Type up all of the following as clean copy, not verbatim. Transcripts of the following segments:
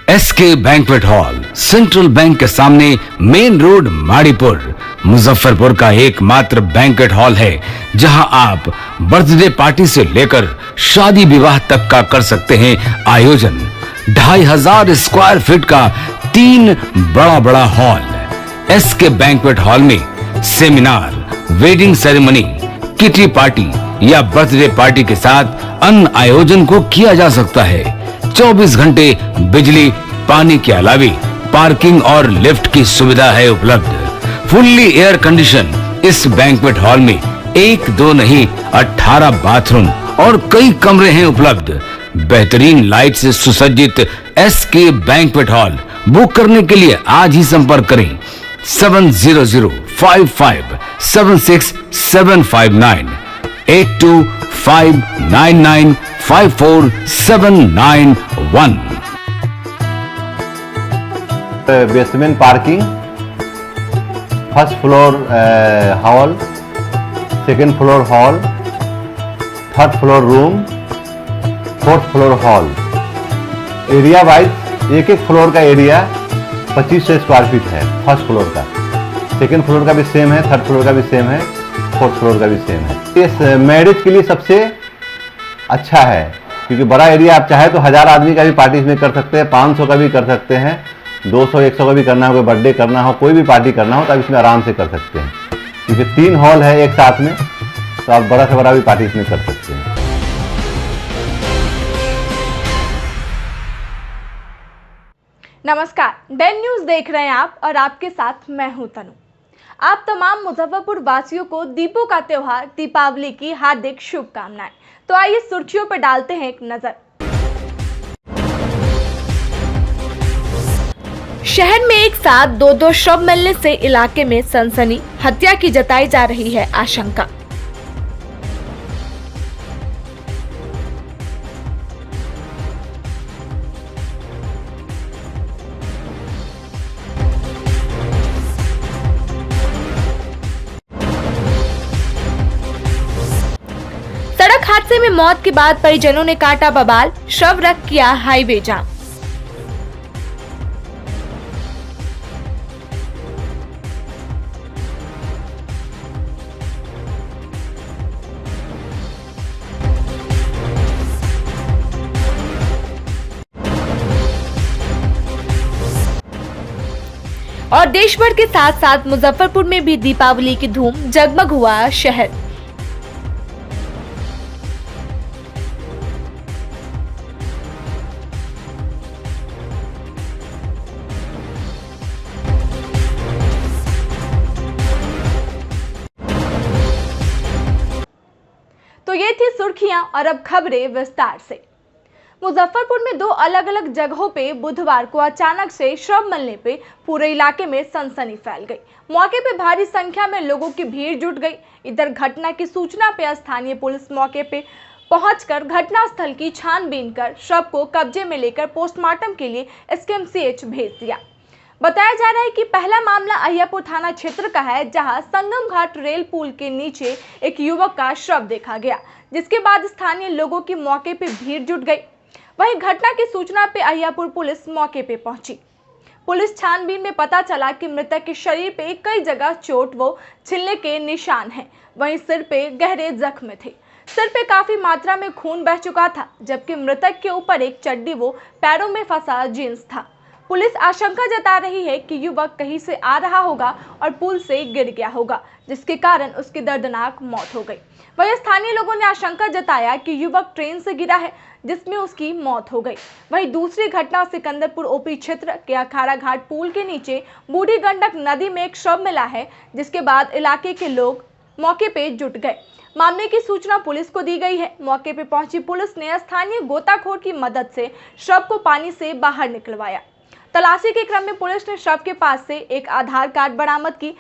SK banquet hall, Central Bank के सामने, main road, Maripur, Muzaffarpur का एकमात्र बैंक्वेट हॉल है जहां आप बर्थडे पार्टी से लेकर शादी विवाह तक का कर सकते हैं आयोजन। 2500 स्क्वायर फीट का 3 बड़ा हॉल। एसके बैंक्वेट हॉल में seminar, wedding ceremony, kitty party या बर्थडे पार्टी के साथ अन्य आयोजन को किया जा सकता है। 24 घंटे बिजली पानी के अलावे पार्किंग और लिफ्ट की सुविधा है उपलब्ध। फुल्ली एयर कंडीशन इस बैंक्वेट हॉल में 1 2 नहीं 18 बाथरूम और कई कमरे हैं उपलब्ध। बेहतरीन लाइट से सुसज्जित एसके बैंक्वेट हॉल बुक करने के लिए आज ही संपर्क करें 7005576759 8259954791। Basement parking, first floor hall, second floor hall, third floor room, fourth floor hall. Area wise एक फ्लोर का एरिया 2500 स्क्वायर फीट है। फर्स्ट फ्लोर का, सेकेंड फ्लोर का भी सेम है, थर्ड फ्लोर का भी सेम है, फोर्थ फ्लोर का भी सेम है। इस मैरिज के लिए सबसे अच्छा है क्योंकि बड़ा एरिया, आप चाहे तो 1000 आदमी का भी पार्टी इसमें कर सकते हैं, 500 का भी कर सकते हैं, 200-100 का भी करना हो, कोई बर्थडे करना हो, कोई भी पार्टी करना हो तो आप इसमें आराम से कर सकते हैं क्योंकि 3 हॉल है एक साथ में, तो आप बड़ा से बड़ा भी पार्टी इसमें कर सकते हैं। नमस्कार, डेन न्यूज देख रहे हैं आप और आपके साथ मैं हूं तनु। आप तमाम मुजफ्फरपुर वासियों को दीपों का त्योहार दीपावली की हार्दिक शुभकामनाएं। तो आइए सुर्खियों पर डालते हैं एक नजर। शहर में एक साथ 2 शव मिलने से इलाके में सनसनी, हत्या की जताई जा रही है आशंका। सड़क हादसे में मौत के बाद परिजनों ने काटा बवाल, शव रख किया हाईवे जाम। और देश भर के साथ साथ मुजफ्फरपुर में भी दीपावली की धूम, जगमग हुआ शहर। तो ये थी सुर्खियां और अब खबरें विस्तार से। मुजफ्फरपुर में 2 अलग अलग जगहों पे बुधवार को अचानक से शव मिलने पे पूरे इलाके में सनसनी फैल गई। मौके पे भारी संख्या में लोगों की भीड़ जुट गई। इधर घटना की सूचना पे स्थानीय पुलिस मौके पे पहुंचकर घटनास्थल की छानबीन कर शव को कब्जे में लेकर पोस्टमार्टम के लिए एसकेएमसीएच भेज दिया। बताया जा रहा है कि पहला मामला अहियापुर थाना क्षेत्र का है, जहां संगम घाट रेल पुल के नीचे एक युवक का शव देखा गया, जिसके बाद स्थानीय लोगों की मौके पे भीड़ जुट गई। वहीं घटना की सूचना पे अहियापुर पुलिस मौके पे पहुंची। पुलिस छानबीन में पता चला कि मृतक के शरीर पे कई जगह चोट व छिलने के निशान हैं। वहीं सिर पे गहरे जख्म थे। सिर पे काफी मात्रा में खून बह चुका था, जबकि मृतक के ऊपर एक चड्डी व पैरों में फंसा जींस था। पुलिस आशंका जता रही है कि युवक कहीं से आ रहा होगा और पुल से गिर गया होगा, जिसके कारण उसकी दर्दनाक मौत हो गई। वहीं स्थानीय लोगों ने आशंका जताया कि युवक ट्रेन से गिरा है, जिसमें उसकी मौत हो गई। वहीं दूसरी घटना सिकंदरपुर ओपी क्षेत्र के अखाड़ा घाट पुल के नीचे बूढ़ी गंडक नदी में एक शव मिला है, जिसके बाद इलाके के लोग मौके पे जुट गए। मामले की सूचना पुलिस को दी गई है। मौके पे पहुंची पुलिस ने स्थानीय गोताखोर की मदद से शव को पानी से बाहर निकलवाया। तलाशी के क्रम में पुलिस ने शव के पास से एक आधार कार्ड बरामद की,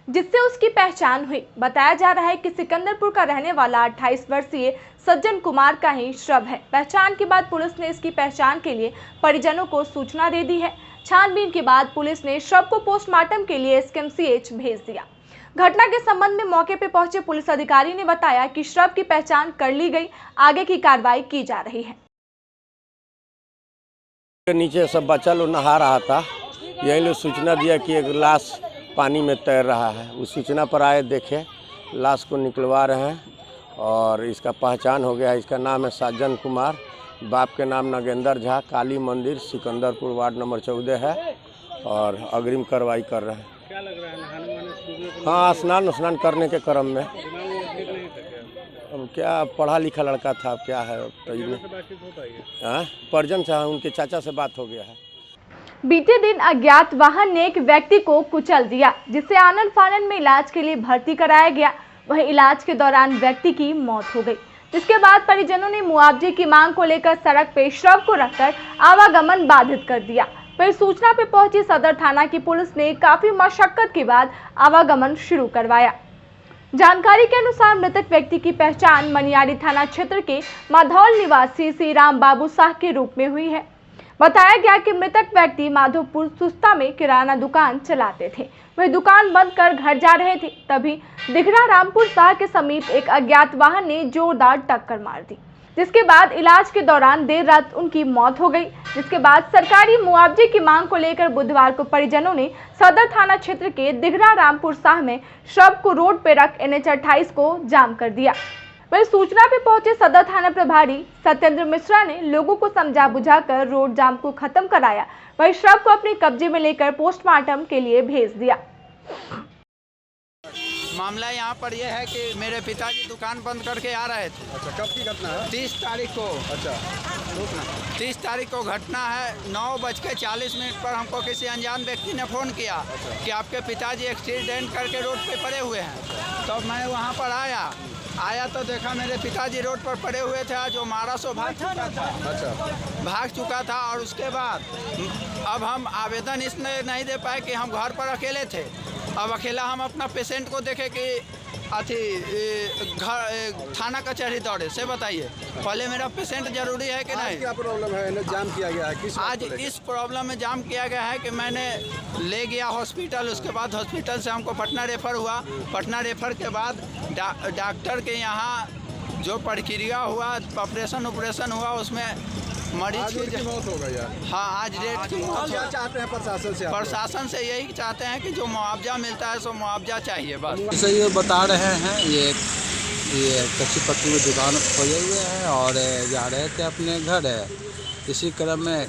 जिससे उसकी पहचान हुई। बताया जा रहा है कि सिकंदरपुर का रहने वाला 28 वर्षीय सज्जन कुमार का ही शव है। पहचान के बाद पुलिस ने इसकी पहचान के लिए परिजनों को सूचना दे दी है। छानबीन के बाद पुलिस ने शव को पोस्टमार्टम के लिए एसकेएमसीएच भेज दिया। घटना के संबंध में मौके पर पहुंचे पुलिस अधिकारी ने बताया कि शव की पहचान कर ली गई, आगे की कार्रवाई की जा रही है। नीचे सब बच्चा लोग नहा रहा था, यही लोग सूचना दिया कि एक लाश पानी में तैर रहा है। उस सूचना पर आए, देखे, लाश को निकलवा रहे हैं और इसका पहचान हो गया है। इसका नाम है साजन कुमार, बाप के नाम नागेंद्र झा, काली मंदिर सिकंदरपुर वार्ड नंबर 14 है और अग्रिम कार्रवाई कर रहे हैं। क्या लग रहा है, नहाने वहाने डूबने को हाँ, स्नान करने के क्रम में। दिमाग में ठीक नहीं था क्या? अब क्या, पढ़ा लिखा लड़का था, अब क्या है, परिजनों से बातचीत हो पाई है? हाँ, परिजन से, उनके चाचा से बात हो गया है। बीते दिन अज्ञात वाहन ने एक व्यक्ति को कुचल दिया, जिसे आनन फानन में इलाज के लिए भर्ती कराया गया। वहीं इलाज के दौरान व्यक्ति की मौत हो गई, जिसके बाद परिजनों ने मुआवजे की मांग को लेकर सड़क पे शव को रखकर आवागमन बाधित कर दिया। वहीं सूचना पे पहुंची सदर थाना की पुलिस ने काफी मशक्कत के बाद आवागमन शुरू करवाया। जानकारी के अनुसार मृतक व्यक्ति की पहचान मनियारी थाना क्षेत्र के माधौल निवासी श्री राम बाबू शाह के रूप में हुई है। बताया गया कि मृतक व्यक्ति माधोपुर सुस्ता में किराना दुकान चलाते थे। वह दुकान बंद कर घर जा रहे थे, तभी दिघरा रामपुर शाह के समीप एक अज्ञात वाहन ने जोरदार टक्कर मार दी, जिसके बाद इलाज के दौरान देर रात उनकी मौत हो गई। जिसके बाद सरकारी मुआवजे की मांग को लेकर बुधवार को परिजनों ने सदर थाना क्षेत्र के दिघरा रामपुर शाह में शव को रोड पर रख NH 28 को जाम कर दिया। वहीं सूचना पे पहुंचे सदर थाना प्रभारी सत्येंद्र मिश्रा ने लोगों को समझा बुझाकर रोड जाम को खत्म कराया। वहीं शव को अपने कब्जे में लेकर पोस्टमार्टम के लिए भेज दिया। मामला यहाँ पर यह है कि मेरे पिताजी दुकान बंद करके आ रहे थे। अच्छा, कब की घटना है? 30 तारीख को। अच्छा, 30 तारीख को घटना है। 9:40 पर हमको किसी अनजान व्यक्ति ने फ़ोन किया कि आपके पिताजी एक्सीडेंट करके रोड पे पड़े हुए हैं। तो मैं वहाँ पर आया तो देखा मेरे पिताजी रोड पर पड़े हुए थे। जो मारा सो भाग चुका था और उसके बाद अब हम आवेदन इसलिए नहीं दे पाए कि हम घर पर अकेले थे। अब अकेला हम अपना पेशेंट को देखे कि घर थाना कचहरी दौड़े से बताइए, पहले मेरा पेशेंट जरूरी है कि नहीं? क्या प्रॉब्लम है? जाम किया गया है किस आज इस प्रॉब्लम में जाम किया गया है कि मैंने ले गया हॉस्पिटल, उसके बाद हॉस्पिटल से हमको पटना रेफर हुआ। पटना रेफर के बाद डॉक्टर के यहाँ जो प्रक्रिया हुआ, ऑपरेशन हुआ, उसमें मरीज की मौत हो गई है। हाँ, आज डेट की मौत। क्या चाहते हैं प्रशासन से? प्रशासन से यही चाहते हैं कि जो मुआवजा मिलता है सो मुआवजा चाहिए बस। जैसे ये बता रहे हैं, ये कच्ची पक्की में दुकान खोले हुए हैं और जा रहे थे अपने घर। इसी क्रम में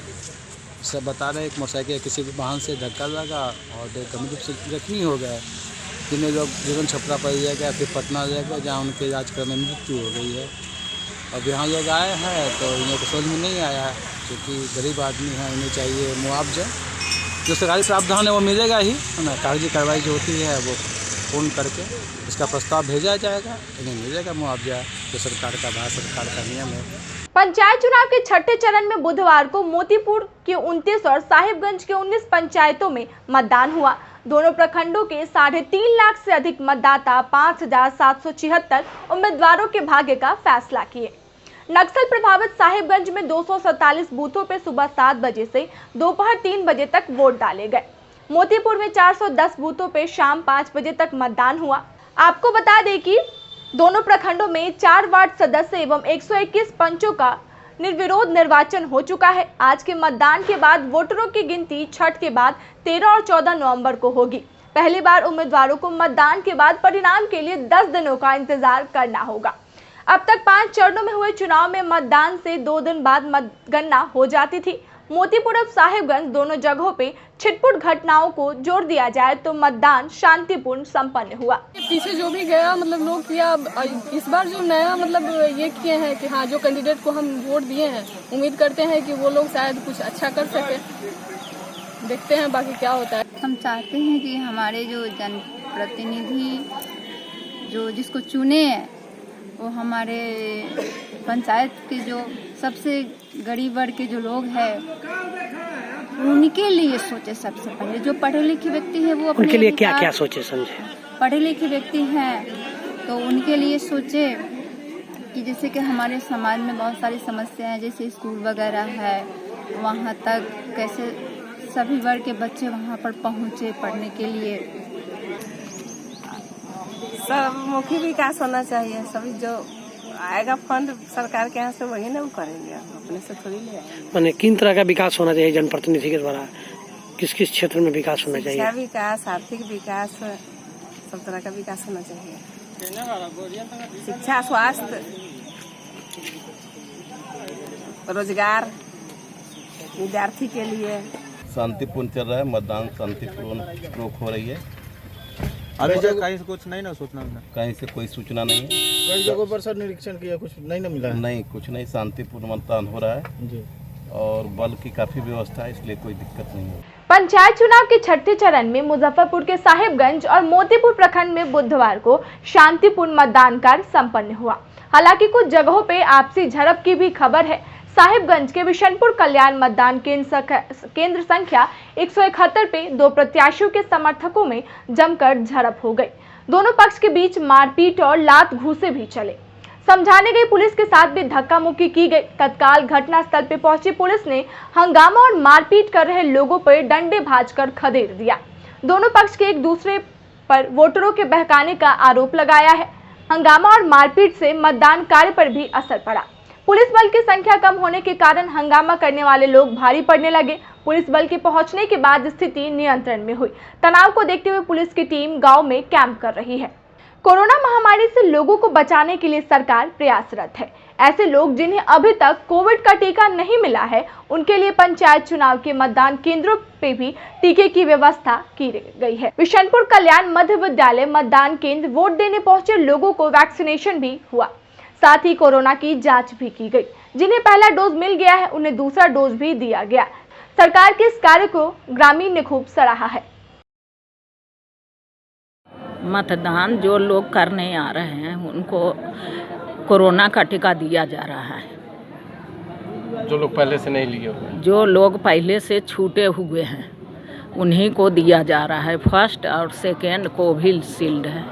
सब बता रहे हैं एक मोटरसाइकिल किसी वाहन से धक्का लगा और गंभीर रूप से जख्मी हो गए। जिन्हें लोग जीवन छपरा पर लिया गया, फिर पटना ले गया, जहाँ उनके इलाज क्रम में मृत्यु हो गई है। अब यहाँ लोग आए हैं तो इन्हें को समझ में नहीं आया है, क्योंकि गरीब आदमी हैं, इन्हें चाहिए मुआवजा। जो सरकारी प्रावधान है वो मिलेगा ही, है ना। कागजी कार्रवाई जो होती है वो पूर्ण करके इसका प्रस्ताव भेजा जाएगा, इन्हें मिलेगा मुआवजा जो सरकार का भारत सरकार का नियम है। पंचायत चुनाव के छठे चरण में बुधवार को मोतीपुर के 29 और साहिबगंज के 19 पंचायतों में मतदान हुआ। दोनों प्रखंडों के 3.5 लाख से अधिक मतदाता 5,776 उम्मीदवारों के भाग्य का फैसला किए। नक्सल प्रभावित साहिबगंज में 247 बूथों पर सुबह 7 बजे से दोपहर 3 बजे तक वोट डाले गए। मोतीपुर में 410 बूथों पर शाम 5 बजे तक मतदान हुआ। आपको बता दें कि दोनों प्रखंडों में 4 वार्ड सदस्य एवं 121 पंचों का निर्विरोध निर्वाचन हो चुका है। आज के मतदान के बाद वोटरों की गिनती छठ के बाद 13 और 14 नवंबर को होगी। पहली बार उम्मीदवारों को मतदान के बाद परिणाम के लिए 10 दिनों का इंतजार करना होगा। अब तक 5 चरणों में हुए चुनाव में मतदान से 2 दिन बाद मतगणना हो जाती थी। मोतीपुर और साहिबगंज दोनों जगहों पे छिटपुट घटनाओं को जोड़ दिया जाए तो मतदान शांतिपूर्ण संपन्न हुआ। पीछे जो भी गया मतलब लोग किया, इस बार जो नया मतलब ये किए हैं कि हाँ जो कैंडिडेट को हम वोट दिए हैं, उम्मीद करते हैं कि वो लोग शायद कुछ अच्छा कर सके। देखते हैं बाकी क्या होता है। हम चाहते हैं कि हमारे जो जनप्रतिनिधि जो जिसको चुने हैं वो हमारे पंचायत के जो सबसे गरीब वर्ग के जो लोग हैं उनके लिए सोचे। सबसे पहले जो पढ़े लिखे व्यक्ति है वो उनके लिए क्या क्या सोचे समझे। पढ़े लिखे व्यक्ति हैं तो उनके लिए सोचे कि जैसे कि हमारे समाज में बहुत सारी समस्याएं हैं, जैसे स्कूल वगैरह है, वहाँ तक कैसे सभी वर्ग के बच्चे वहाँ पर पहुँचे पढ़ने के लिए। सब मुखी विकास होना चाहिए। सभी जो आएगा फंड सरकार के यहाँ से, वही ना वो करेंगे, अपने से थोड़ी ले आएंगे। माने किन तरह का विकास होना चाहिए जनप्रतिनिधि के द्वारा, किस किस क्षेत्र में विकास होना चाहिए? शिक्षा विकास, आर्थिक विकास, सब तरह का विकास होना चाहिए। शिक्षा, स्वास्थ्य, रोजगार विद्यार्थी के लिए। शांतिपूर्ण चल रहा है, मतदान शांतिपूर्ण हो रही है। अभी जगह कहीं से कुछ नहीं ना सूचना मिला, कहीं से कोई सूचना नहीं है। कई जगहों पर सर निरीक्षण किया, कुछ नहीं ना मिला? नहीं, कुछ नहीं, शांतिपूर्ण मतदान हो रहा है जी, और बल की काफी व्यवस्था है, इसलिए कोई दिक्कत नहीं है। पंचायत चुनाव के छठे चरण में मुजफ्फरपुर के साहिबगंज और मोतीपुर प्रखंड में बुधवार को शांतिपूर्ण मतदान कार्य संपन्न हुआ। हालांकि कुछ जगहों पे आपसी झड़प की भी खबर है। साहिबगंज के बिशनपुर कल्याण मतदान केंद्र संख्या 171 पे 2 प्रत्याशियों के समर्थकों में जमकर झड़प हो गई। दोनों पक्ष के बीच मारपीट और लात घूंसे भी चले। समझाने गई पुलिस के साथ भी धक्का मुक्की की गई। तत्काल घटनास्थल पर पहुंची पुलिस ने हंगामा और मारपीट कर रहे लोगों पर डंडे भांजकर खदेड़ दिया। दोनों पक्ष के एक दूसरे पर वोटरों के बहकाने का आरोप लगाया है। हंगामा और मारपीट से मतदान कार्य पर भी असर पड़ा। पुलिस बल की संख्या कम होने के कारण हंगामा करने वाले लोग भारी पड़ने लगे। पुलिस बल के पहुंचने के बाद स्थिति नियंत्रण में हुई। तनाव को देखते हुए पुलिस की टीम गांव में कैंप कर रही है। कोरोना महामारी से लोगों को बचाने के लिए सरकार प्रयासरत है। ऐसे लोग जिन्हें अभी तक कोविड का टीका नहीं मिला है, उनके लिए पंचायत चुनाव के मतदान केंद्रों पे भी टीके की व्यवस्था की गई है। बिशनपुर कल्याण मध्य विद्यालय मतदान केंद्र वोट देने पहुंचे लोगों को वैक्सीनेशन भी हुआ, साथ ही कोरोना की जांच भी की गई। जिन्हें पहला डोज मिल गया है, उन्हें दूसरा डोज भी दिया गया। सरकार के इस कार्य को ग्रामीण ने खूब सराहा है। मतदान जो लोग करने आ रहे हैं उनको कोरोना का टीका दिया जा रहा है। जो लोग पहले से नहीं लिए हुए, जो लोग पहले से छूटे हुए हैं उन्हीं को दिया जा रहा है। फर्स्ट और सेकेंड कोविशील्ड है।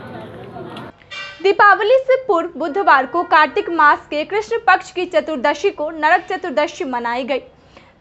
दीपावली से पूर्व बुधवार को कार्तिक मास के कृष्ण पक्ष की चतुर्दशी को नरक चतुर्दशी मनाई गई।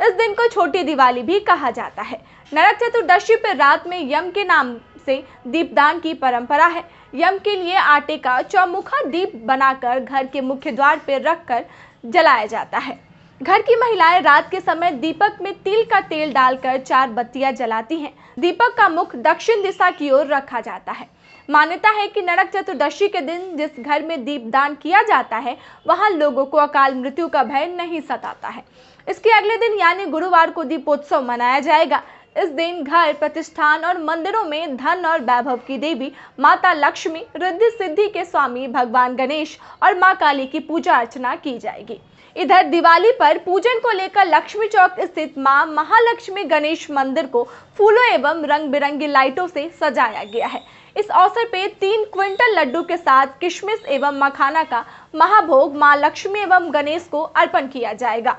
इस दिन को छोटी दिवाली भी कहा जाता है। नरक चतुर्दशी पर रात में यम के नाम से दीपदान की परंपरा है। यम के लिए आटे का चौमुखा दीप बनाकर घर के मुख्य द्वार पर रखकर जलाया जाता है। घर की महिलाएं रात के समय दीपक में तिल का तेल डालकर 4 बत्तियां जलाती हैं। दीपक का मुख दक्षिण दिशा की ओर रखा जाता है। मान्यता है कि नरक चतुर्दशी के दिन जिस घर में दीपदान किया जाता है वहां लोगों को अकाल मृत्यु का भय नहीं सताता है। इसके अगले दिन यानी गुरुवार को दीपोत्सव मनाया जाएगा। इस दिन घर, प्रतिष्ठान और मंदिरों में धन और वैभव की देवी माता लक्ष्मी, रिद्धि सिद्धि के स्वामी भगवान गणेश और मां काली की पूजा अर्चना की जाएगी। इधर दिवाली पर पूजन को लेकर लक्ष्मी चौक स्थित मां महालक्ष्मी गणेश मंदिर को फूलों एवं रंग बिरंगी लाइटों से सजाया गया है। इस अवसर पे 3 क्विंटल लड्डू के साथ किशमिश एवं मखाना का महाभोग मां लक्ष्मी एवं गणेश को अर्पण किया जाएगा।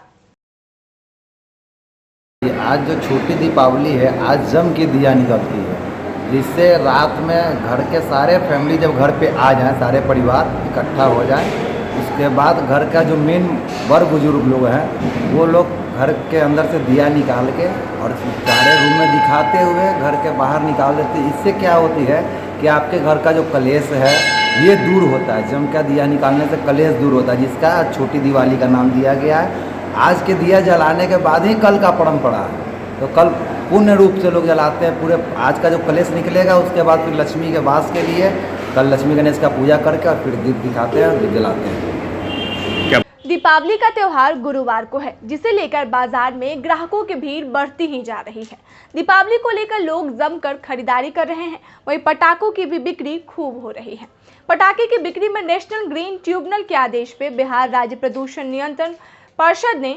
आज जो छोटी दीपावली है, आज जम के दिया निकलती है, जिससे रात में घर के सारे फैमिली जब घर पे आ जाएं, सारे परिवार इकट्ठा हो जाएं, उसके बाद घर का जो मेन बड़ बुजुर्ग लोग हैं वो लोग घर के अंदर से दिया निकाल के और सारे रूम में दिखाते हुए घर के बाहर निकाल देते हैं। इससे क्या होती है कि आपके घर का जो कलेश है ये दूर होता है। जम का दिया निकालने से कलेश दूर होता है, जिसका छोटी दिवाली का नाम दिया गया है। आज के दिया जलाने के बाद ही कल का परंपरा है, तो कल पूर्ण रूप से लोग जलाते हैं। पूरे आज का जो कलेश निकलेगा उसके बाद फिर लक्ष्मी के वास के लिए कल लक्ष्मी गणेश का पूजा करके और फिर दीप दिखाते हैं, दीप जलाते हैं। दीपावली का त्योहार गुरुवार को है, जिसे लेकर बाजार में ग्राहकों की भीड़ बढ़ती ही जा रही है। दीपावली को लेकर लोग जमकर खरीदारी कर रहे हैं। वहीं पटाखों की भी बिक्री खूब हो रही है। पटाखे की बिक्री में नेशनल ग्रीन ट्रिब्यूनल के आदेश पे बिहार राज्य प्रदूषण नियंत्रण परिषद ने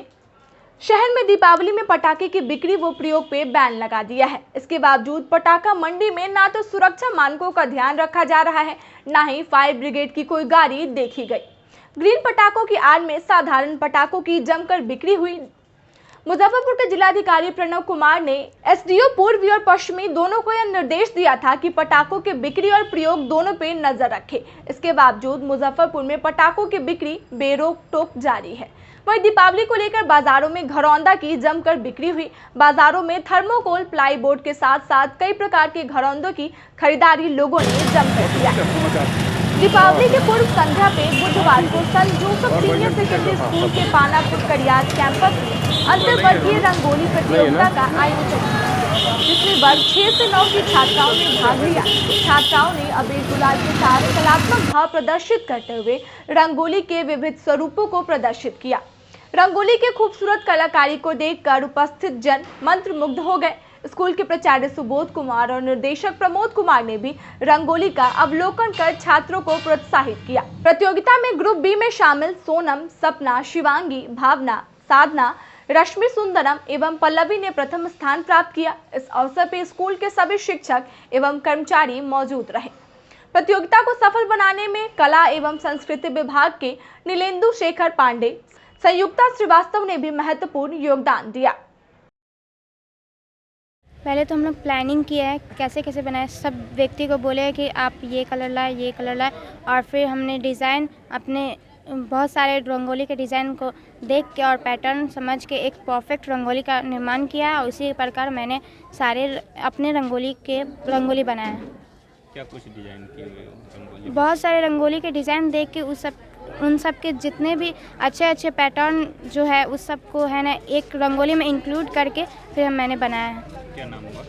शहर में दीपावली में पटाखे की बिक्री व प्रयोग पे बैन लगा दिया है। इसके बावजूद पटाखा मंडी में ना तो सुरक्षा मानकों का ध्यान रखा जा रहा है, ना ही फायर ब्रिगेड की कोई गाड़ी देखी गई। ग्रीन पटाखों की आड़ में साधारण पटाखों की जमकर बिक्री हुई। मुजफ्फरपुर के जिलाधिकारी प्रणव कुमार ने एसडीओ पूर्वी और पश्चिमी दोनों को यह निर्देश दिया था कि पटाखों की बिक्री और प्रयोग दोनों पे नजर रखे। इसके बावजूद मुजफ्फरपुर में पटाखों की बिक्री बेरोक टोक जारी है। वहीं दीपावली को लेकर बाजारों में घरौंदा की जमकर बिक्री हुई। बाजारों में थर्मोकोल, प्लाईबोर्ड के साथ साथ कई प्रकार के घरौंदों की खरीदारी लोगों ने जमकर किया। दीपावली के पूर्व संध्या पे बुधवार को Saint Joseph Senior Secondary School के पानापुर कड़ियाल कैंपस में अंतरवर्गीय रंगोली प्रतियोगिता का आयोजन किया, जिसमें वर्ग 6 से 9 की छात्राओं ने भाग लिया। छात्राओं ने अबीर गुलाल के साथ कलात्मक भाव प्रदर्शित करते हुए रंगोली के विविध स्वरूपों को प्रदर्शित किया। रंगोली के खूबसूरत कलाकारी को देखकर उपस्थित जन मंत्रमुग्ध हो गए। स्कूल के प्राचार्य सुबोध कुमार और निर्देशक प्रमोद कुमार ने भी रंगोली का अवलोकन कर छात्रों को प्रोत्साहित किया। प्रतियोगिता में ग्रुप बी में शामिल सोनम, सपना, शिवांगी, भावना, साधना, रश्मि सुंदरम एवं पल्लवी ने प्रथम स्थान प्राप्त किया। इस अवसर पर स्कूल के सभी शिक्षक एवं कर्मचारी मौजूद रहे। प्रतियोगिता को सफल बनाने में कला एवं संस्कृति विभाग के नीलेंदु शेखर पांडे, संयुक्ता श्रीवास्तव ने भी महत्वपूर्ण योगदान दिया। पहले तो हम लोग प्लानिंग किया है कैसे कैसे बनाए, सब व्यक्ति को बोले कि आप ये कलर लाए, ये कलर लाए, और फिर हमने डिज़ाइन अपने बहुत सारे रंगोली के डिज़ाइन को देख के और पैटर्न समझ के एक परफेक्ट रंगोली का निर्माण किया। और उसी प्रकार मैंने सारे अपने रंगोली बनाए। क्या कुछ डिज़ाइन किए हुए रंगोली? बहुत सारे रंगोली के डिज़ाइन देख के उन सब के जितने भी अच्छे अच्छे पैटर्न जो है उस सब को है ना एक रंगोली में इंक्लूड करके फिर मैंने बनाया है। क्या नाम होगा?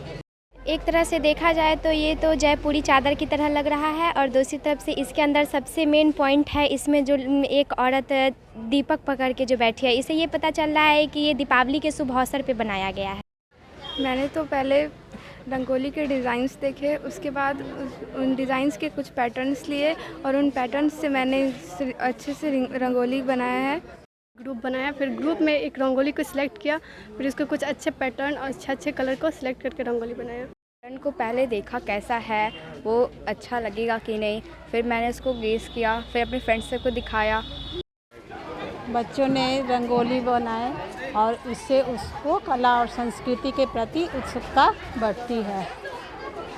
एक तरह से देखा जाए तो ये तो जयपुरी चादर की तरह लग रहा है, और दूसरी तरफ से इसके अंदर सबसे मेन पॉइंट है इसमें जो एक औरत दीपक पकड़ के जो बैठी है, इससे ये पता चल रहा है कि ये दीपावली के शुभ अवसर पे बनाया गया है। मैंने तो पहले रंगोली के डिज़ाइंस देखे, उसके बाद उन डिज़ाइंस के कुछ पैटर्न्स लिए और उन पैटर्न्स से मैंने अच्छे से रंगोली बनाया है। ग्रुप बनाया, फिर ग्रुप में एक रंगोली को सिलेक्ट किया, फिर उसको कुछ अच्छे पैटर्न और अच्छे कलर को सिलेक्ट करके रंगोली बनाया। पैटर्न को पहले देखा कैसा है, वो अच्छा लगेगा कि नहीं, फिर मैंने उसको गेस किया, फिर अपने फ्रेंड्स सबको दिखाया। बच्चों ने रंगोली बनाए और इससे उसको कला और संस्कृति के प्रति उत्सुकता बढ़ती है।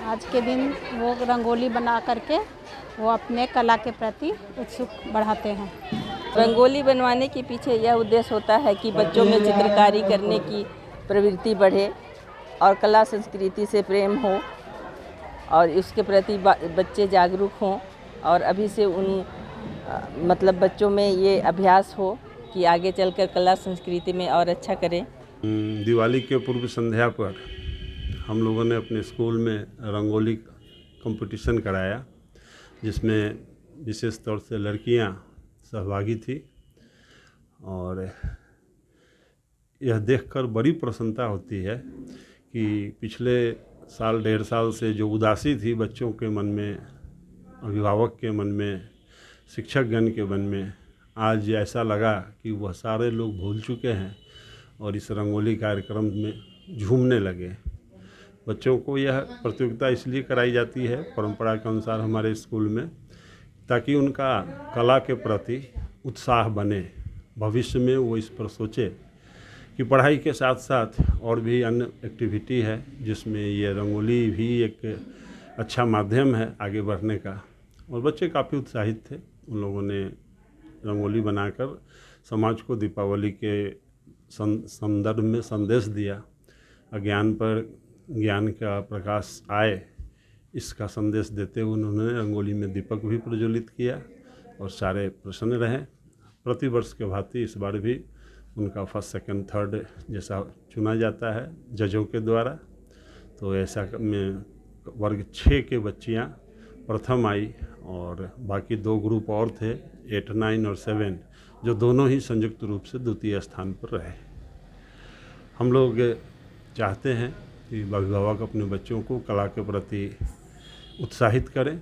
आज के दिन वो रंगोली बना करके वो अपने कला के प्रति उत्सुक बढ़ाते हैं। रंगोली बनवाने के पीछे यह उद्देश्य होता है कि बच्चों में चित्रकारी करने की प्रवृत्ति बढ़े और कला संस्कृति से प्रेम हो और उसके प्रति बच्चे जागरूक हों, और अभी से मतलब बच्चों में ये अभ्यास हो कि आगे चलकर कला संस्कृति में और अच्छा करें। दिवाली के पूर्व संध्या पर हम लोगों ने अपने स्कूल में रंगोली कंपटीशन कराया, जिसमें विशेष तौर से लड़कियां सहभागी थी, और यह देखकर बड़ी प्रसन्नता होती है कि पिछले साल 1.5 साल से जो उदासी थी बच्चों के मन में, अभिभावक के मन में, शिक्षकगण के मन में, आज ऐसा लगा कि वह सारे लोग भूल चुके हैं और इस रंगोली कार्यक्रम में झूमने लगे। बच्चों को यह प्रतियोगिता इसलिए कराई जाती है परंपरा के अनुसार हमारे स्कूल में, ताकि उनका कला के प्रति उत्साह बने। भविष्य में वो इस पर सोचे कि पढ़ाई के साथ साथ और भी अन्य एक्टिविटी है जिसमें ये रंगोली भी एक अच्छा माध्यम है आगे बढ़ने का। और बच्चे काफ़ी उत्साहित थे। उन लोगों ने रंगोली बनाकर समाज को दीपावली के संदर्भ में संदेश दिया। अज्ञान पर ज्ञान का प्रकाश आए, इसका संदेश देते हुए उन्होंने रंगोली में दीपक भी प्रज्वलित किया और सारे प्रसन्न रहे। प्रतिवर्ष के भांति इस बार भी उनका फर्स्ट, सेकंड, थर्ड जैसा चुना जाता है जजों के द्वारा। तो ऐसा में वर्ग 6 के बच्चियां प्रथम आई और बाकी 2 ग्रुप और थे 8, 9 और 7, जो दोनों ही संयुक्त रूप से द्वितीय स्थान पर रहे। हम लोग चाहते हैं कि अभिभावक अपने बच्चों को कला के प्रति उत्साहित करें।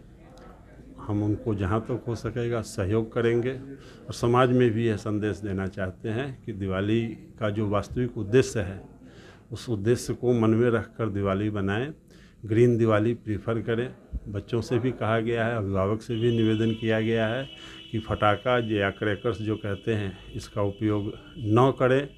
हम उनको जहाँ तक हो सकेगा सहयोग करेंगे और समाज में भी यह संदेश देना चाहते हैं कि दिवाली का जो वास्तविक उद्देश्य है उस उद्देश्य को मन में रखकर दिवाली बनाएं। ग्रीन दिवाली प्रीफर करें। बच्चों से भी कहा गया है, अभिभावक से भी निवेदन किया गया है कि फटाखा या क्रैकर्स जो कहते हैं इसका उपयोग न करें।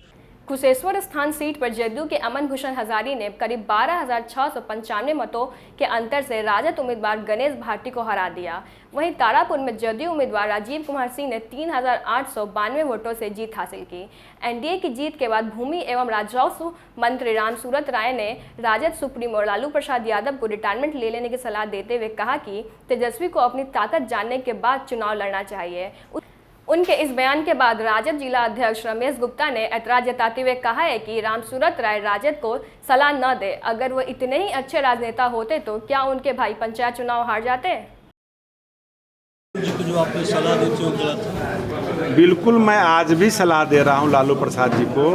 कुशेश्वर स्थान सीट पर जदयू के अमन भूषण हजारी ने करीब 12,695 मतों के अंतर से राजद उम्मीदवार गणेश भाटी को हरा दिया। वहीं तारापुर में जदयू उम्मीदवार राजीव कुमार सिंह ने 3,892 वोटों से जीत हासिल की। एनडीए की जीत के बाद भूमि एवं राजस्व मंत्री रामसूरत राय ने राजद सुप्रीमो लालू प्रसाद यादव को रिटायरमेंट ले लेने की सलाह देते हुए कहा कि तेजस्वी को अपनी ताकत जानने के बाद चुनाव लड़ना चाहिए। उनके इस बयान के बाद राजद जिला अध्यक्ष रमेश गुप्ता ने ऐतराज जताते हुए कहा है कि रामसूरत राय राजद को सलाह न दे। अगर वो इतने ही अच्छे राजनेता होते तो क्या उनके भाई पंचायत चुनाव हार जाते? जो आपने सलाह देते हो गलत। बिल्कुल, मैं आज भी सलाह दे रहा हूं लालू प्रसाद जी को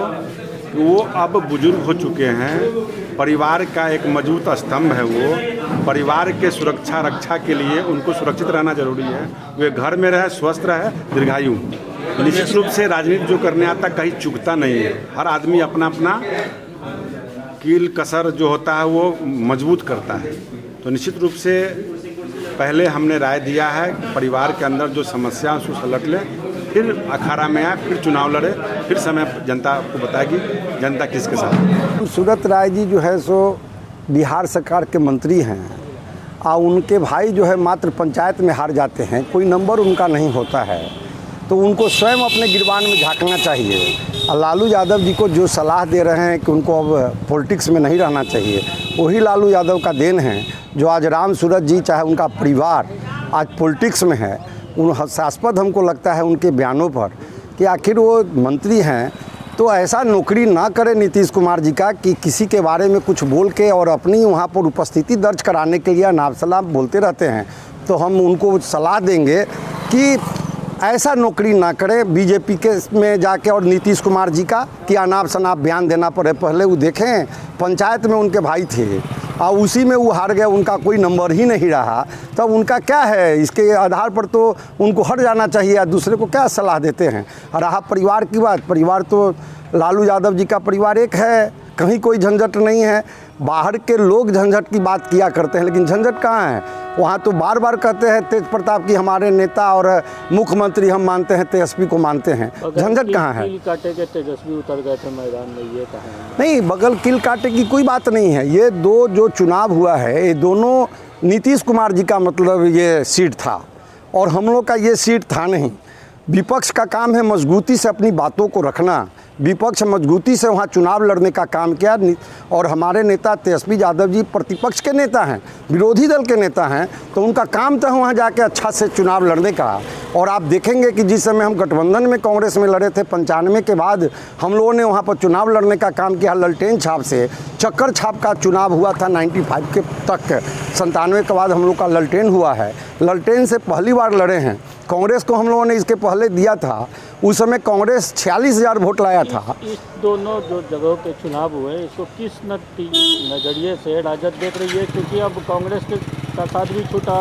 कि वो अब बुजुर्ग हो चुके हैं, परिवार का एक मजबूत स्तंभ है वो, परिवार के सुरक्षा रक्षा के लिए उनको सुरक्षित रहना जरूरी है। वे घर में रहे, स्वस्थ रहे, दीर्घायु। निश्चित रूप से राजनीति जो करने आता कहीं चूकता नहीं है। हर आदमी अपना अपना कील कसर जो होता है वो मजबूत करता है। तो निश्चित रूप से पहले हमने राय दिया है कि परिवार के अंदर जो समस्या है उसको सलट लें, फिर अखाड़ा में आए, फिर चुनाव लड़े, फिर समय जनता को बताएगी जनता किसके साथ। सूरत राय जी जो है सो बिहार सरकार के मंत्री हैं और उनके भाई जो है मात्र पंचायत में हार जाते हैं, कोई नंबर उनका नहीं होता है, तो उनको स्वयं अपने गिरबान में झांकना चाहिए। और लालू यादव जी को जो सलाह दे रहे हैं कि उनको अब पॉलिटिक्स में नहीं रहना चाहिए, वही लालू यादव का देन है जो आज रामसूरत जी चाहे उनका परिवार आज पॉलिटिक्स में है। उन हास्यास्पद हमको लगता है उनके बयानों पर कि आखिर वो मंत्री हैं तो ऐसा नौकरी ना करे नीतीश कुमार जी का कि किसी के बारे में कुछ बोल के और अपनी वहाँ पर उपस्थिति दर्ज कराने के लिए अनाप शनाप बोलते रहते हैं। तो हम उनको सलाह देंगे कि ऐसा नौकरी ना करे बीजेपी के में जाके और नीतीश कुमार जी का कि अनाप शनाप बयान देना पड़े। पहले वो देखें पंचायत में उनके भाई थे और उसी में वो हार गए, उनका कोई नंबर ही नहीं रहा, तब उनका क्या है? इसके आधार पर तो उनको हट जाना चाहिए या दूसरे को क्या सलाह देते हैं। और रहा परिवार की बात, परिवार तो लालू यादव जी का परिवार एक है, कहीं कोई झंझट नहीं है। बाहर के लोग झंझट की बात किया करते हैं लेकिन झंझट कहाँ है? वहाँ तो बार बार कहते हैं तेज प्रताप की हमारे नेता और मुख्यमंत्री हम मानते हैं, तेजस्वी को मानते हैं, झंझट कहाँ है? कील काटे के तेजस्वी उतर गए थे मैदान में, ये कहा है? नहीं, बगल कील काटे की कोई बात नहीं है। ये दो जो चुनाव हुआ है ये दोनों नीतीश कुमार जी का मतलब ये सीट था और हम लोग का ये सीट था नहीं। विपक्ष का काम है मजबूती से अपनी बातों को रखना, विपक्ष मजबूती से वहाँ चुनाव लड़ने का काम किया। और हमारे नेता तेजस्वी यादव जी प्रतिपक्ष के नेता हैं, विरोधी दल के नेता हैं, तो उनका काम तो वहाँ जाके अच्छा से चुनाव लड़ने का। और आप देखेंगे कि जिस समय हम गठबंधन में कांग्रेस में लड़े थे 95 के बाद हम लोगों ने वहाँ पर चुनाव लड़ने का काम किया। ललटेन छाप से चक्कर छाप का चुनाव हुआ था 95 के तक, 97 के बाद हम लोग का ललटेन हुआ है। ललटेन से पहली बार लड़े हैं। कांग्रेस को हम लोगों ने इसके पहले दिया था, उस समय कांग्रेस 46,000 वोट लाया था। इस दोनों जो जगहों के चुनाव हुए इसको किस नज़रिए से राजद देख रही है? क्योंकि अब कांग्रेस का साथ भी छूटा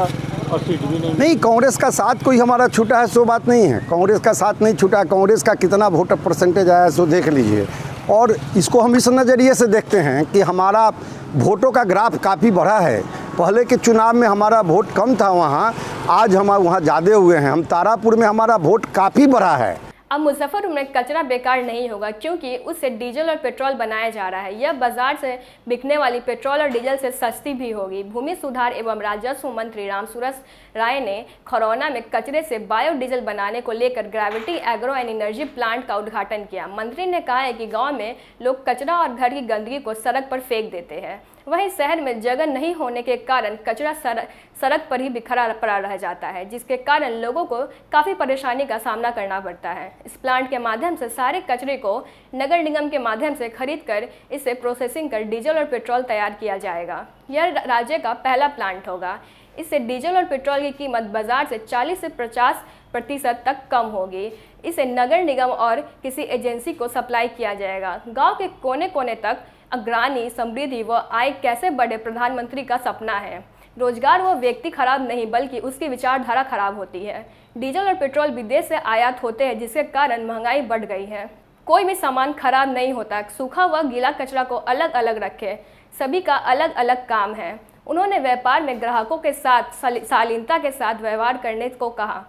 और सीट भी नहीं। कांग्रेस का साथ कोई हमारा छूटा है सो बात नहीं है, कांग्रेस का साथ नहीं छूटा। कांग्रेस का कितना वोटर परसेंटेज आया सो देख लीजिए। और इसको हम इस नज़रिए से देखते हैं कि हमारा वोटों का ग्राफ काफ़ी बढ़ा है। पहले के चुनाव में हमारा वोट कम था वहाँ, आज हम वहाँ ज़्यादा हुए हैं। हम तारापुर में हमारा वोट काफ़ी बढ़ा है। अब मुजफ्फरपुर में कचरा बेकार नहीं होगा क्योंकि उससे डीजल और पेट्रोल बनाया जा रहा है। यह बाजार से बिकने वाली पेट्रोल और डीजल से सस्ती भी होगी। भूमि सुधार एवं राजस्व मंत्री रामसूरत राय ने खरौना में कचरे से बायोडीजल बनाने को लेकर gravity agro and energy plant का उद्घाटन किया। मंत्री ने कहा है कि गाँव में लोग कचरा और घर की गंदगी को सड़क पर फेंक देते हैं, वहीं शहर में जगह नहीं होने के कारण कचरा सड़क पर ही बिखरा पड़ा रह जाता है, जिसके कारण लोगों को काफ़ी परेशानी का सामना करना पड़ता है। इस प्लांट के माध्यम से सारे कचरे को नगर निगम के माध्यम से खरीद कर इसे प्रोसेसिंग कर डीजल और पेट्रोल तैयार किया जाएगा। यह राज्य का पहला प्लांट होगा। इससे डीजल और पेट्रोल की कीमत बाजार से 40 से 50% तक कम होगी। इसे नगर निगम और किसी एजेंसी को सप्लाई किया जाएगा। गाँव के कोने कोने तक अग्रणी समृद्धि व आय कैसे बढ़े प्रधानमंत्री का सपना है। रोजगार वो व्यक्ति खराब नहीं बल्कि उसकी विचारधारा खराब होती है। डीजल और पेट्रोल विदेश से आयात होते हैं जिसके कारण महंगाई बढ़ गई है। कोई भी सामान खराब नहीं होता, सूखा व गीला कचरा को अलग अलग रखें, सभी का अलग अलग काम है। उन्होंने व्यापार में ग्राहकों के साथ शालीनता के साथ व्यवहार करने को कहा।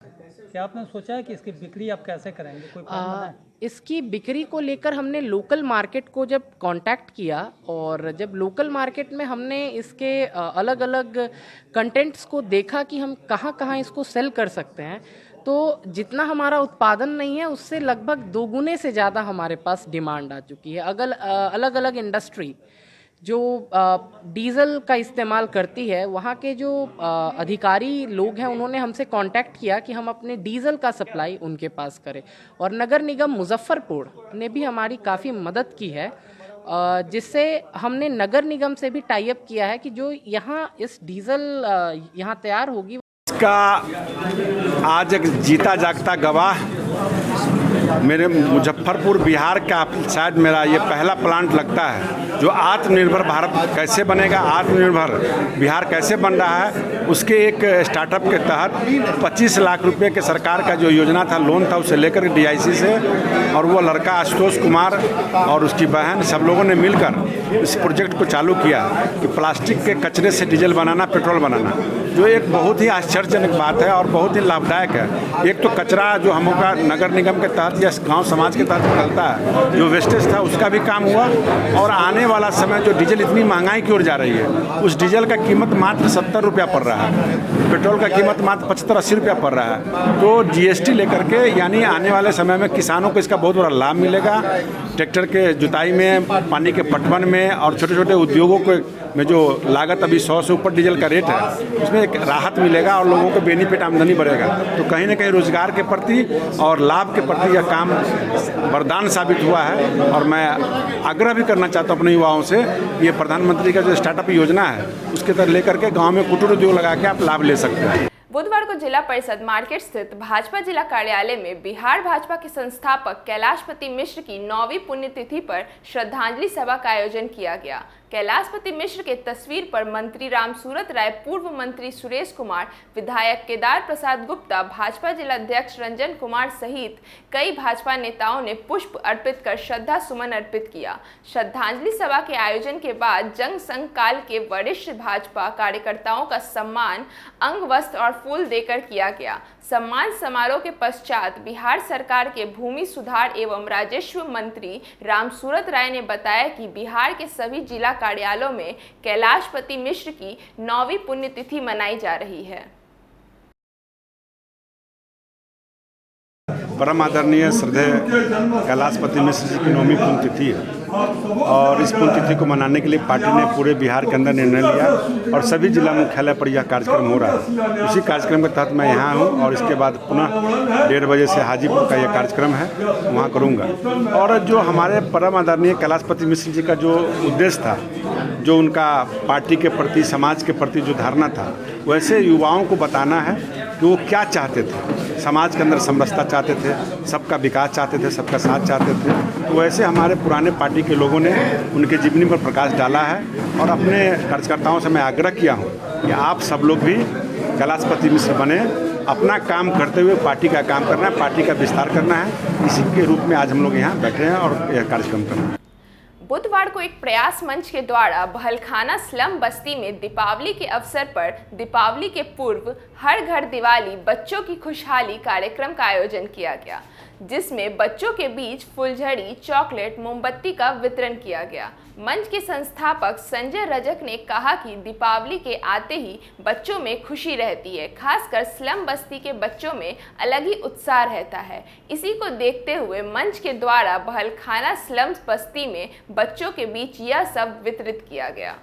क्या आपने सोचा है कि इसकी बिक्री आप कैसे करेंगे? कोई इसकी बिक्री को लेकर हमने लोकल मार्केट को जब कांटेक्ट किया और जब लोकल मार्केट में हमने इसके अलग अलग कंटेंट्स को देखा कि हम कहाँ कहाँ इसको सेल कर सकते हैं, तो जितना हमारा उत्पादन नहीं है उससे लगभग 2 गुने से ज़्यादा हमारे पास डिमांड आ चुकी है। अलग अलग इंडस्ट्री जो डीज़ल का इस्तेमाल करती है, वहाँ के जो अधिकारी लोग हैं उन्होंने हमसे कांटेक्ट किया कि हम अपने डीज़ल का सप्लाई उनके पास करें, और नगर निगम मुजफ्फरपुर ने भी हमारी काफ़ी मदद की है, जिससे हमने नगर निगम से भी टाई अप किया है कि जो यहाँ इस डीज़ल यहाँ तैयार होगी। इसका आज एक जीता जागता गवाह मेरे मुजफ्फरपुर बिहार का शायद मेरा ये पहला प्लांट लगता है जो आत्मनिर्भर भारत कैसे बनेगा, आत्मनिर्भर बिहार कैसे बन रहा है, उसके एक स्टार्टअप के तहत 25 लाख रुपए के सरकार का जो योजना था, लोन था, उसे लेकर DIC से, और वो लड़का आशुतोष कुमार और उसकी बहन सब लोगों ने मिलकर इस प्रोजेक्ट को चालू किया कि प्लास्टिक के कचरे से डीजल बनाना, पेट्रोल बनाना, जो एक बहुत ही आश्चर्यजनक बात है और बहुत ही लाभदायक है। एक तो कचरा जो हम लोग नगर निगम के तहत या गांव समाज के तहत निकलता है, जो वेस्टेज था उसका भी काम हुआ, और आने वाला समय जो डीजल इतनी महंगाई की ओर जा रही है, उस डीजल का कीमत मात्र 70 रुपया पड़ रहा है, पेट्रोल का कीमत मात्र 75-80 रुपया पड़ रहा है। तो GST लेकर के यानी आने वाले समय में किसानों को इसका बहुत बड़ा लाभ मिलेगा। ट्रैक्टर के जुताई में, पानी के पटवन में और छोटे छोटे उद्योगों को में जो लागत अभी 100 से ऊपर डीजल का रेट है, उसमें एक राहत मिलेगा और लोगों को बेनिफिट, आमदनी बढ़ेगा। तो कहीं ना कहीं रोजगार के प्रति और लाभ के प्रति यह काम वरदान साबित हुआ है। और मैं आग्रह भी करना चाहता हूँ अपने युवाओं से, ये प्रधानमंत्री का जो स्टार्टअप योजना है उसके तरह लेकर के गाँव में कुटीर उद्योग लगा के आप लाभ ले सकते हैं। बुधवार को जिला परिषद मार्केट स्थित भाजपा जिला कार्यालय में बिहार भाजपा के संस्थापक कैलाशपति मिश्र की 9वीं पुण्यतिथि पर श्रद्धांजलि सभा का आयोजन किया गया। कैलाशपति मिश्र के तस्वीर पर मंत्री रामसूरत राय, पूर्व मंत्री सुरेश कुमार, विधायक केदार प्रसाद गुप्ता, भाजपा जिला अध्यक्ष रंजन कुमार सहित कई भाजपा नेताओं ने पुष्प अर्पित कर श्रद्धा सुमन अर्पित किया। श्रद्धांजलि सभा के आयोजन के बाद जंग संघ काल के वरिष्ठ भाजपा कार्यकर्ताओं का सम्मान अंग, वस्त्र और फूल देकर किया गया। सम्मान समारोह के पश्चात बिहार सरकार के भूमि सुधार एवं राजस्व मंत्री रामसूरत राय ने बताया कि बिहार के सभी जिला कार्यालयों में कैलाशपति मिश्र की 9वीं पुण्यतिथि मनाई जा रही है। परम आदरणीय श्रद्धेय कैलाशपति मिश्र जी की 9वीं पुण्यतिथि है, और इस पुण्यतिथि को मनाने के लिए पार्टी ने पूरे बिहार के अंदर निर्णय लिया और सभी जिला मुख्यालय पर यह कार्यक्रम हो रहा है। उसी कार्यक्रम के तहत मैं यहाँ हूँ और इसके बाद पुनः 1:30 बजे से हाजीपुर का यह कार्यक्रम है, वहाँ करूँगा। और जो हमारे परम आदरणीय कैलाशपति मिश्र जी का जो उद्देश्य था, जो उनका पार्टी के प्रति, समाज के प्रति जो धारणा था, वैसे युवाओं को बताना है कि वो क्या चाहते थे। समाज के अंदर समरसता चाहते थे, सबका विकास चाहते थे, सबका साथ चाहते थे। तो वैसे हमारे पुराने पार्टी के लोगों ने उनके जीवनी पर प्रकाश डाला है, और अपने कार्यकर्ताओं से मैं आग्रह किया हूँ कि आप सब लोग भी कैलाशपति मिश्र बने, अपना काम करते हुए पार्टी का काम करना है, पार्टी का विस्तार करना है। इसी के रूप में आज हम लोग यहाँ बैठे हैं और यह कार्यक्रम कर रहे हैं। बुधवार को एक प्रयास मंच के द्वारा बहलखाना स्लम बस्ती में दीपावली के अवसर पर दीपावली के पूर्व हर घर दिवाली बच्चों की खुशहाली कार्यक्रम का आयोजन किया गया, जिसमें बच्चों के बीच फुलझड़ी, चॉकलेट, मोमबत्ती का वितरण किया गया। मंच के संस्थापक संजय रजक ने कहा कि दीपावली के आते ही बच्चों में खुशी रहती है, खासकर स्लम बस्ती के बच्चों में अलग ही उत्साह रहता है। इसी को देखते हुए मंच के द्वारा बहलखाना स्लम बस्ती में बच्चों के बीच यह सब वितरित किया गया।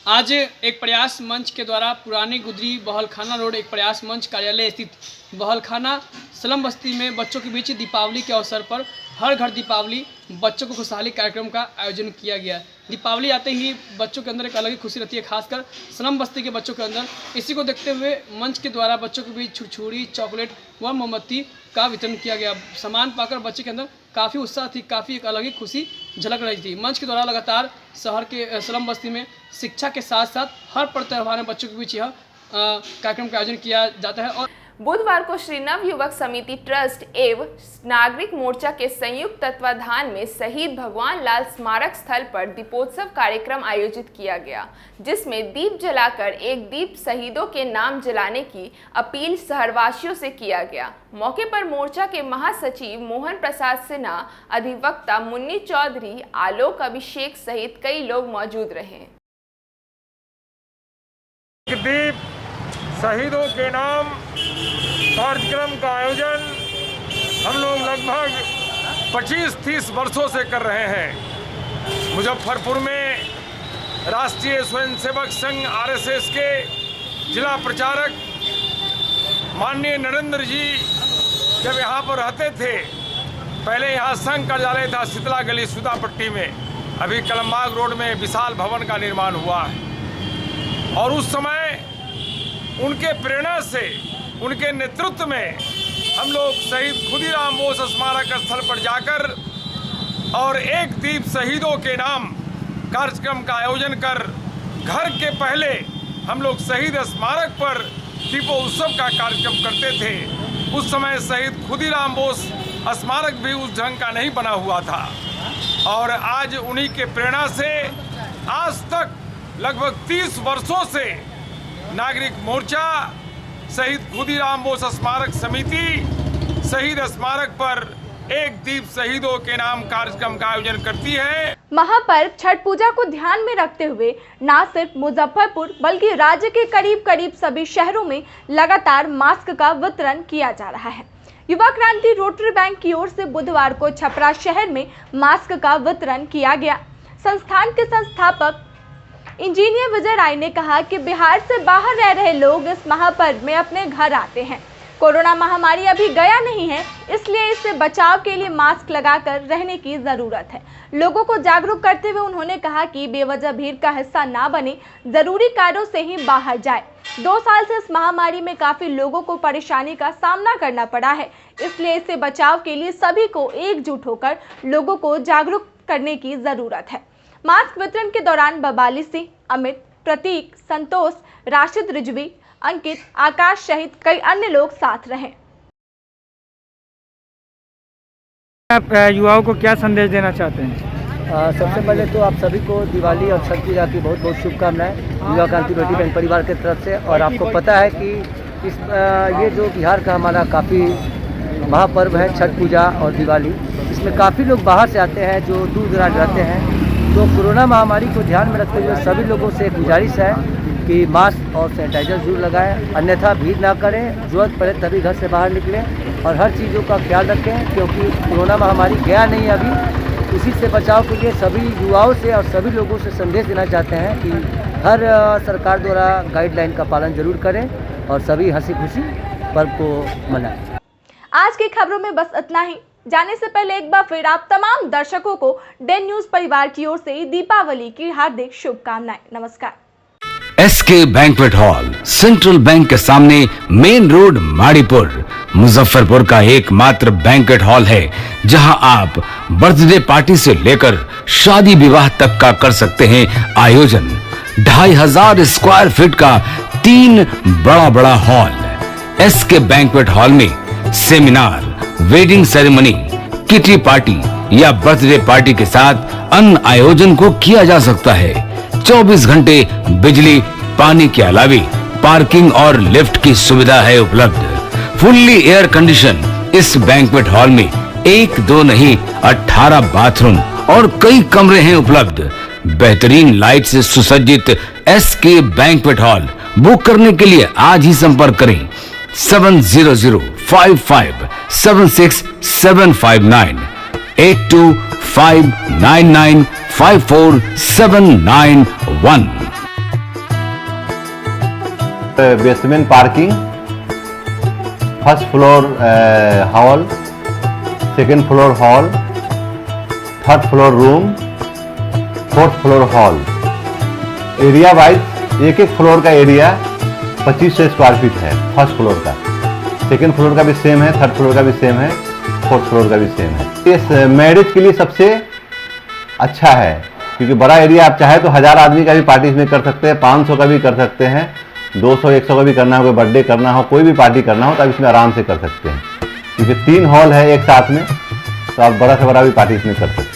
आज एक प्रयास मंच के द्वारा पुरानी गुदरी बहलखाना रोड एक प्रयास मंच कार्यालय स्थित बहलखाना स्लम बस्ती में बच्चों के बीच दीपावली के अवसर पर हर घर दीपावली बच्चों को खुशहाली कार्यक्रम का आयोजन किया गया। दीपावली आते ही बच्चों के अंदर एक अलग ही खुशी रहती है, खासकर स्लम बस्ती के बच्चों के अंदर। इसी को देखते हुए मंच के द्वारा बच्चों के बीच छुरछुरी, चॉकलेट व मोमबत्ती का वितरण किया गया। सामान पाकर बच्चे के अंदर काफ़ी उत्साह थी, काफ़ी एक अलग ही खुशी झलक रही थी। मंच के द्वारा लगातार शहर के स्लम बस्ती में शिक्षा के साथ साथ हर पर्व त्यौहार में बच्चों के बीच यह कार्यक्रम का आयोजन किया जाता है। और बुधवार को श्री नव युवक समिति ट्रस्ट एवं नागरिक मोर्चा के संयुक्त तत्वाधान में शहीद भगवान लाल स्मारक स्थल पर दीपोत्सव कार्यक्रम आयोजित किया गया, जिसमें दीप जलाकर एक दीप शहीदों के नाम जलाने की अपील शहरवासियों से किया गया। मौके पर मोर्चा के महासचिव मोहन प्रसाद सिन्हा, अधिवक्ता मुन्नी चौधरी, आलोक अभिषेक सहित कई लोग मौजूद रहे। दीप शहीदों के नाम कार्यक्रम का आयोजन हम लोग लगभग 25-30 वर्षों से कर रहे हैं। मुजफ्फरपुर में राष्ट्रीय स्वयंसेवक संघ आरएसएस के जिला प्रचारक माननीय नरेंद्र जी जब यहाँ पर रहते थे, पहले यहाँ संघ कार्यालय था शीतला गली सुदापट्टी में, अभी कलमबाग रोड में विशाल भवन का निर्माण हुआ है। और उस समय उनके प्रेरणा से, उनके नेतृत्व में हम लोग शहीद खुदीराम बोस स्मारक स्थल पर जाकर और एक दीप शहीदों के नाम कार्यक्रम का आयोजन कर घर के पहले हम लोग शहीद स्मारक पर दीपोत्सव का कार्यक्रम करते थे। उस समय शहीद खुदीराम बोस स्मारक भी उस ढंग का नहीं बना हुआ था और आज उन्हीं के प्रेरणा से आज तक लगभग 30 वर्षों से नागरिक मोर्चा, शहीद खुदीराम बोस स्मारक समिति शहीद स्मारक पर एक दीप शहीदों के नाम कार्यक्रम का आयोजन करती है। महापर्व छठ पूजा को ध्यान में रखते हुए न सिर्फ मुजफ्फरपुर बल्कि राज्य के करीब करीब सभी शहरों में लगातार मास्क का वितरण किया जा रहा है। युवा क्रांति रोटरी बैंक की ओर से बुधवार को छपरा शहर में मास्क का वितरण किया गया। संस्थान के संस्थापक इंजीनियर विजय राय ने कहा कि बिहार से बाहर रह रहे लोग इस महापर्व में अपने घर आते हैं। कोरोना महामारी अभी गया नहीं है, इसलिए इससे बचाव के लिए मास्क लगाकर रहने की जरूरत है। लोगों को जागरूक करते हुए उन्होंने कहा कि बेवजह भीड़ का हिस्सा ना बने, जरूरी कार्यों से ही बाहर जाए। 2 साल से इस महामारी में काफी लोगों को परेशानी का सामना करना पड़ा है, इसलिए इससे बचाव के लिए सभी को एकजुट होकर लोगों को जागरूक करने की जरूरत है। मास्क वितरण के दौरान बबाली सिंह, अमित, प्रतीक, संतोष, राशिद रिजवी, अंकित, आकाश सहित कई अन्य लोग साथ रहे। आप युवाओं को क्या संदेश देना चाहते हैं? सबसे पहले तो आप सभी को दिवाली और छठ पूजा की बहुत बहुत शुभकामनाएं युवा क्रांति रोटरी बैंक परिवार की तरफ से। और आपको पता है कि ये जो बिहार का हमारा काफ़ी महापर्व है छठ पूजा और दिवाली, इसमें काफ़ी लोग बाहर से आते हैं जो दूर दराज रहते हैं। तो कोरोना महामारी को ध्यान में रखते हुए सभी लोगों से एक गुजारिश है कि मास्क और सैनिटाइजर जरूर लगाएं, अन्यथा भीड़ ना करें, जरूरत पड़े तभी घर से बाहर निकलें और हर चीज़ों का ख्याल रखें, क्योंकि कोरोना महामारी गया नहीं अभी। उसी से बचाव के लिए सभी युवाओं से और सभी लोगों से संदेश देना चाहते हैं कि हर सरकार द्वारा गाइडलाइन का पालन जरूर करें और सभी हंसी खुशी पर्व को मनाएं। आज की खबरों में बस इतना ही। जाने से पहले एक बार फिर आप तमाम दर्शकों को डेन न्यूज परिवार की ओर से दीपावली की हार्दिक शुभकामनाएं। नमस्कार। SK banquet hall Central Bank के सामने मेन रोड माड़ीपुर मुजफ्फरपुर का एकमात्र बैंक्वेट हॉल है, जहां आप बर्थडे पार्टी से लेकर शादी विवाह तक का कर सकते हैं आयोजन। 2500 स्क्वायर फीट का 3 बड़ा हॉल। एसके बैंक्वेट हॉल में seminar, wedding ceremony, kitty party या बर्थडे पार्टी के साथ अन्य आयोजन को किया जा सकता है। 24 घंटे बिजली पानी के अलावे पार्किंग और लिफ्ट की सुविधा है उपलब्ध। फुल्ली एयर कंडीशन इस बैंक्वेट हॉल में 1, 2 नहीं 18 बाथरूम और कई कमरे हैं उपलब्ध। बेहतरीन लाइट से सुसज्जित एसके बैंक्वेट हॉल बुक करने के लिए आज ही संपर्क करें 7005576759 8259954791। Basement parking, first floor hall, second floor hall, third floor room, fourth floor hall. Area wise एक फ्लोर का एरिया 2500 स्क्वायर फीट है फर्स्ट फ्लोर का, सेकेंड फ्लोर का भी सेम है, थर्ड फ्लोर का भी सेम है, फोर्थ फ्लोर का भी सेम है। इस मैरिज के लिए सबसे अच्छा है, क्योंकि बड़ा एरिया आप चाहे तो 1000 आदमी का भी पार्टी इसमें कर सकते हैं, 500 का भी कर सकते हैं 200-100 का भी करना हो, कोई बर्थडे करना हो, कोई भी पार्टी करना हो तो आप इसमें आराम से कर सकते हैं, क्योंकि 3 हॉल है एक साथ में, तो आप बड़ा से बड़ा भी पार्टी इसमें कर सकते हैं।